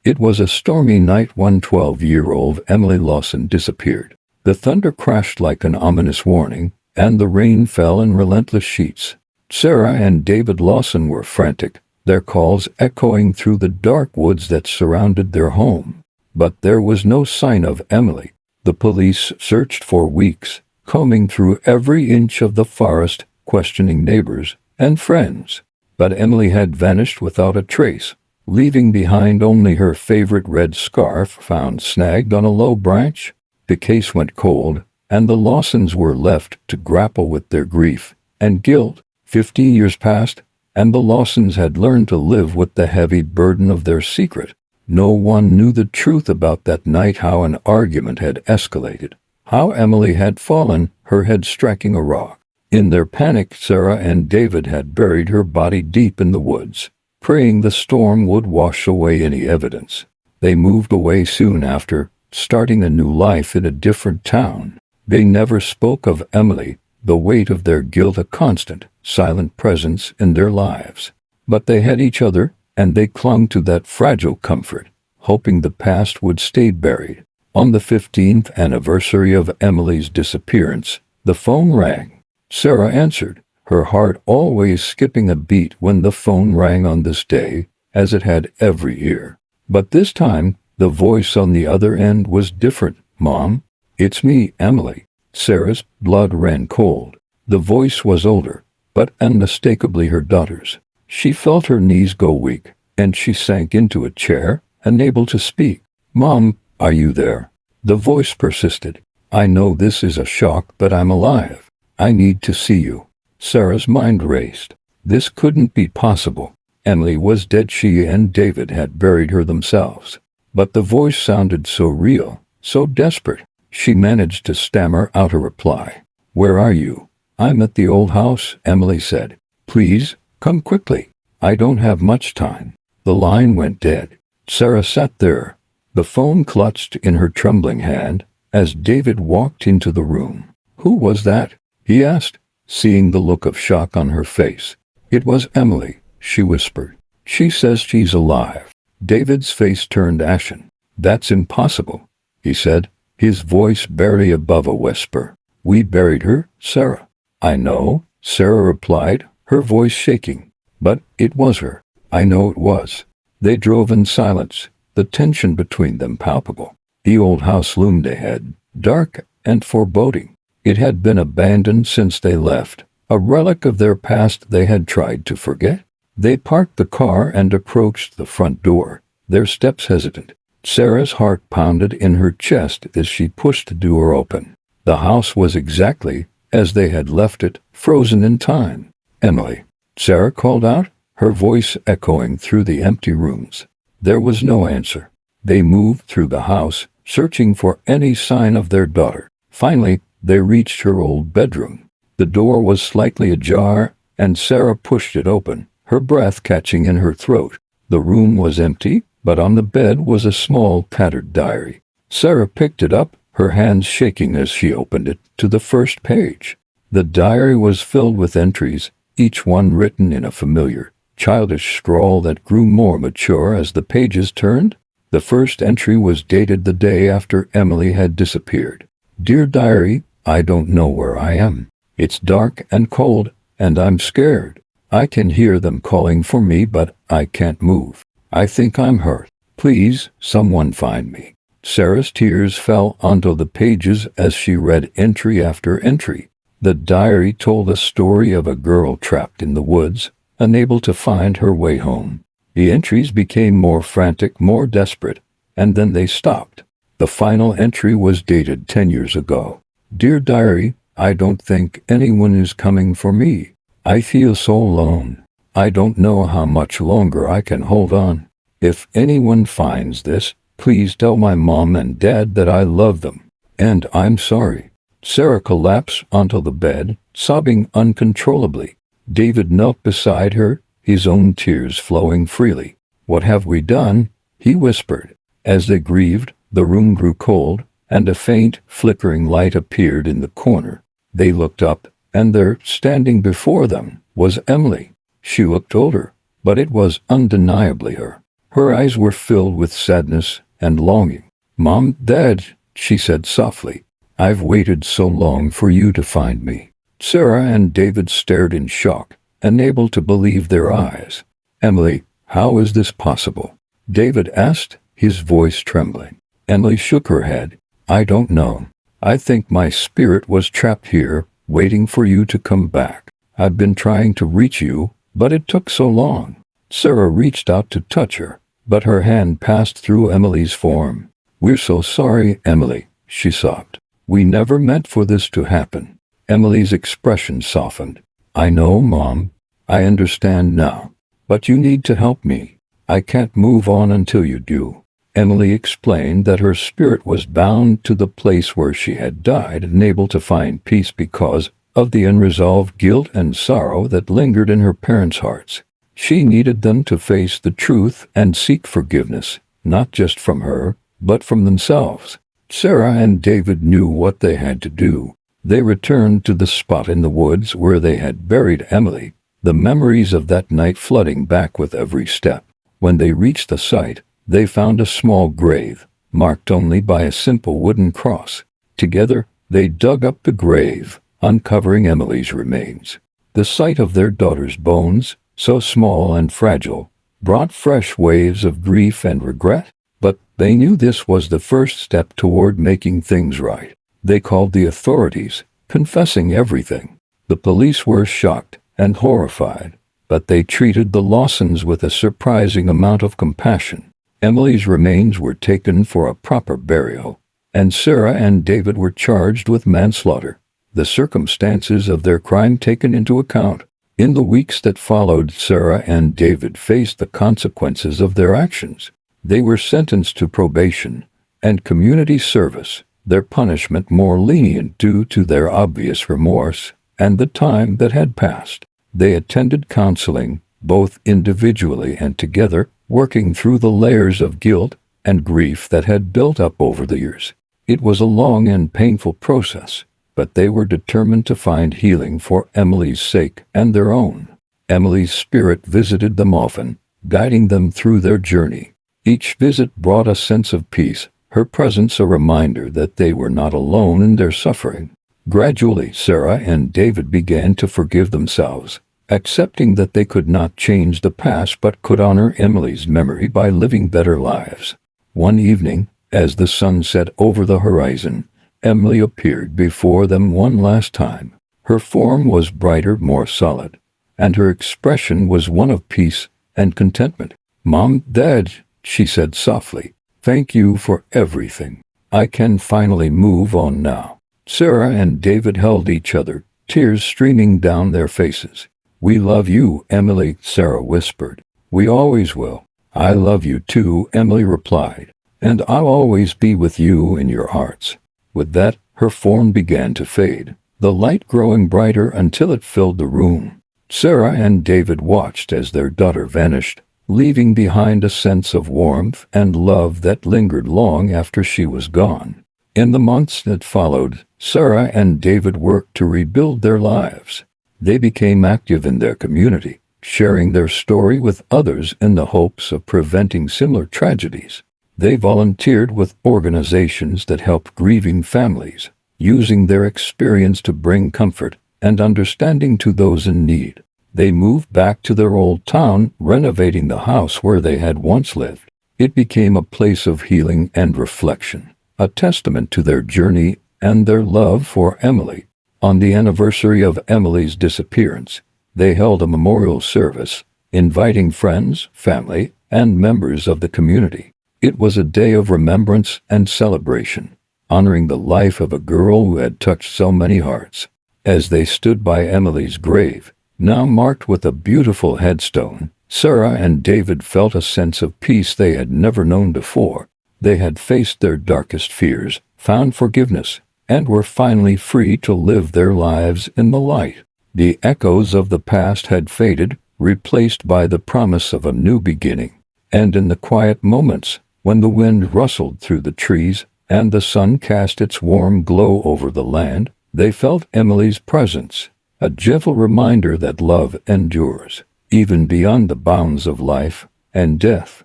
It was a stormy night when 12-year-old Emily Lawson disappeared. The thunder crashed like an ominous warning, and the rain fell in relentless sheets. Sarah and David Lawson were frantic, their calls echoing through the dark woods that surrounded their home. But there was no sign of Emily. The police searched for weeks, combing through every inch of the forest, questioning neighbors and friends. But Emily had vanished without a trace, leaving behind only her favorite red scarf found snagged on a low branch. The case went cold, and the Lawsons were left to grapple with their grief and guilt. 50 years passed, and the Lawsons had learned to live with the heavy burden of their secret. No one knew the truth about that night, how an argument had escalated, how Emily had fallen, her head striking a rock. In their panic, Sarah and David had buried her body deep in the woods, praying the storm would wash away any evidence. They moved away soon after, starting a new life in a different town. They never spoke of Emily, the weight of their guilt a constant, silent presence in their lives. But they had each other, and they clung to that fragile comfort, hoping the past would stay buried. On the 15th anniversary of Emily's disappearance, the phone rang. Sarah answered, her heart always skipping a beat when the phone rang on this day, as it had every year. But this time, the voice on the other end was different. "Mom, it's me, Emily." Sarah's blood ran cold. The voice was older, but unmistakably her daughter's. She felt her knees go weak, and she sank into a chair, unable to speak. "Mom, are you there?" The voice persisted. "I know this is a shock, but I'm alive. I need to see you." Sarah's mind raced. This couldn't be possible. Emily was dead. She and David had buried her themselves. But the voice sounded so real, so desperate. She managed to stammer out a reply. "Where are you?" "I'm at the old house," Emily said. "Please, come quickly. I don't have much time." The line went dead. Sarah sat there, the phone clutched in her trembling hand, as David walked into the room. "Who was that?" he asked, seeing the look of shock on her face. "It was Emily," she whispered. "She says she's alive." David's face turned ashen. "That's impossible," he said, his voice barely above a whisper. "We buried her, Sarah." "I know," Sarah replied, her voice shaking. "But it was her." "I know it was." They drove in silence, the tension between them palpable. The old house loomed ahead, dark and foreboding. It had been abandoned since they left, a relic of their past they had tried to forget. They parked the car and approached the front door, their steps hesitant. Sarah's heart pounded in her chest as she pushed the door open. The house was exactly as they had left it, frozen in time. "Emily," Sarah called out, her voice echoing through the empty rooms. There was no answer. They moved through the house, searching for any sign of their daughter. Finally, they reached her old bedroom. The door was slightly ajar, and Sarah pushed it open, her breath catching in her throat. The room was empty, but on the bed was a small, tattered diary. Sarah picked it up, her hands shaking as she opened it to the first page. The diary was filled with entries, each one written in a familiar, childish scrawl that grew more mature as the pages turned. The first entry was dated the day after Emily had disappeared. "Dear diary, I don't know where I am. It's dark and cold, and I'm scared. I can hear them calling for me, but I can't move. I think I'm hurt. Please, someone find me." Sarah's tears fell onto the pages as she read entry after entry. The diary told a story of a girl trapped in the woods, unable to find her way home. The entries became more frantic, more desperate, and then they stopped. The final entry was dated 10 years ago. "Dear diary, I don't think anyone is coming for me. I feel so alone. I don't know how much longer I can hold on. If anyone finds this, please tell my mom and dad that I love them. And I'm sorry." Sarah collapsed onto the bed, sobbing uncontrollably. David knelt beside her, his own tears flowing freely. "What have we done?" he whispered. As they grieved, the room grew cold, and a faint, flickering light appeared in the corner. They looked up, and there, standing before them, was Emily. She looked older, but it was undeniably her. Her eyes were filled with sadness and longing. "Mom, Dad," she said softly, "I've waited so long for you to find me." Sarah and David stared in shock, unable to believe their eyes. "Emily, how is this possible?" David asked, his voice trembling. Emily shook her head. "I don't know. I think my spirit was trapped here, waiting for you to come back. I've been trying to reach you, but it took so long." Sarah reached out to touch her, but her hand passed through Emily's form. "We're so sorry, Emily," she sobbed. "We never meant for this to happen." Emily's expression softened. "I know, Mom. I understand now. But you need to help me. I can't move on until you do." Emily explained that her spirit was bound to the place where she had died, unable to find peace because of the unresolved guilt and sorrow that lingered in her parents' hearts. She needed them to face the truth and seek forgiveness, not just from her, but from themselves. Sarah and David knew what they had to do. They returned to the spot in the woods where they had buried Emily, the memories of that night flooding back with every step. When they reached the site, they found a small grave, marked only by a simple wooden cross. Together, they dug up the grave, uncovering Emily's remains. The sight of their daughter's bones, so small and fragile, brought fresh waves of grief and regret, but they knew this was the first step toward making things right. They called the authorities, confessing everything. The police were shocked and horrified, but they treated the Lawsons with a surprising amount of compassion. Emily's remains were taken for a proper burial, and Sarah and David were charged with manslaughter, the circumstances of their crime taken into account. In the weeks that followed, Sarah and David faced the consequences of their actions. They were sentenced to probation and community service, their punishment more lenient due to their obvious remorse and the time that had passed. They attended counseling, both individually and together, working through the layers of guilt and grief that had built up over the years. It was a long and painful process, but they were determined to find healing for Emily's sake and their own. Emily's spirit visited them often, guiding them through their journey. Each visit brought a sense of peace, her presence a reminder that they were not alone in their suffering. Gradually, Sarah and David began to forgive themselves, accepting that they could not change the past but could honor Emily's memory by living better lives. One evening, as the sun set over the horizon, Emily appeared before them one last time. Her form was brighter, more solid, and her expression was one of peace and contentment. "Mom, Dad," she said softly, "thank you for everything. I can finally move on now." Sarah and David held each other, tears streaming down their faces. "We love you, Emily," Sarah whispered. "We always will." "I love you too," Emily replied, "and I'll always be with you in your hearts." With that, her form began to fade, the light growing brighter until it filled the room. Sarah and David watched as their daughter vanished, leaving behind a sense of warmth and love that lingered long after she was gone. In the months that followed, Sarah and David worked to rebuild their lives. They became active in their community, sharing their story with others in the hopes of preventing similar tragedies. They volunteered with organizations that help grieving families, using their experience to bring comfort and understanding to those in need. They moved back to their old town, renovating the house where they had once lived. It became a place of healing and reflection, a testament to their journey and their love for Emily. On the anniversary of Emily's disappearance, they held a memorial service, inviting friends, family, and members of the community. It was a day of remembrance and celebration, honoring the life of a girl who had touched so many hearts. As they stood by Emily's grave, now marked with a beautiful headstone, Sarah and David felt a sense of peace they had never known before. They had faced their darkest fears, found forgiveness, and were finally free to live their lives in the light. The echoes of the past had faded, replaced by the promise of a new beginning. And in the quiet moments, when the wind rustled through the trees and the sun cast its warm glow over the land, they felt Emily's presence, a gentle reminder that love endures, even beyond the bounds of life and death.